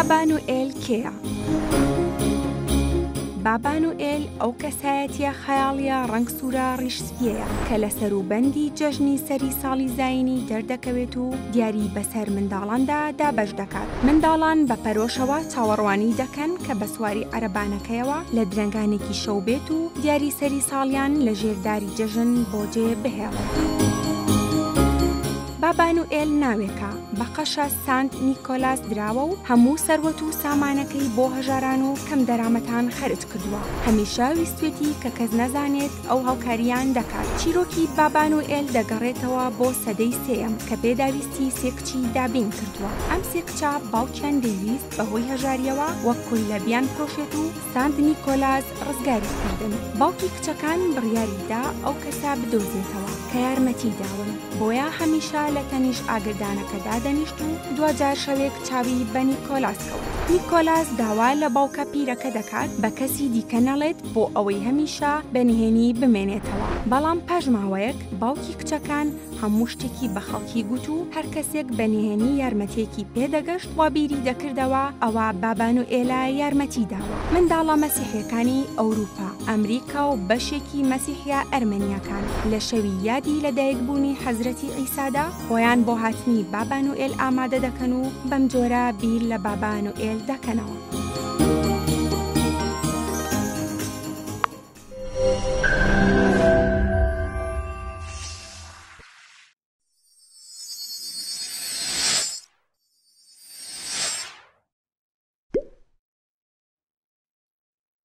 بابا نوئێل کێیە؟ بابا نوئێل ئەو کەسایەتیە خەیاڵیە ڕەنگ سوورە ڕیشسپیەیە کە لە سەروبەندی جەژنی سەری ساڵی زاینی دەردەکەوێت و دیاری بەسەر منداڵاندا دابەش دەکات. منداڵان بە پەرۆشەوە چاوەڕوانی دەکەن کە بە سواری عەرەبانەکەیەوە لە درەنگانێکی شەو بێت و دیاری سەری ساڵیان لە ژێرداری جەژن بۆ جێ بهێڵێت. بابا نوئێل ناوێکە بە قەشە سانت نیکۆلاس دراوە و هەموو سەروەت و سامانەکەی بۆ هەژاران و کەم دەرامەتان خەرج کردووە. هەمیشە ویستێتی کە کەس نەزانێت ئەو هاوکاریان دەکات. چیرۆکی بابا نوئێل دەگەڕێتەوە بۆ سەدەی سێیەم کە پێداویستی سێ کچی دابین کردووە. ئەم سێ کچە باوکیان دەیویست بەهۆی هەژاریەوە وەک کۆی لە بیان فرۆشێت و سانت نیکۆلاس ڕزگاری کردن. باوکی کچەکان بڕیاریدا ئەو کەسا بدۆزێتەوە کە یارمەتی داون. بۆیە هەمیشە لە تەنیش ئاگردانەکەدا دەنیشت و دوجار شەوێک چاوی بە نیکۆلاس کەوت. نیکۆلاس داوا لە باوکە پیرەکە دەکات بە کەسی دیکە نەڵێت بۆ ئەوەی هەمیشە بەنهێنی بمێنێتەوە. بەڵام پاش ماوەیەک باوکی کچەکان هەموو شتێکی بە خەڵکی گوت و هەر کەسێک بەنهێنی یارمەتێکی پێدەگەشت وا بیری دەکردەوە ئەوە بابا نوئێلە یارمەتی داوە. منداڵە مەسیحیەکانی ئەوروپا، ئەمریکا و بەشێکی مەسیحیا ئەرمەنیەکان لە شەوی یادی لەدایکبوونی حەزرەتی عیسادا خۆیان بۆ هاتنی بابا نوئێل ئامادە دەکەن و بەم جۆرە بیر لە بابا نوئێل دەکەنەوە.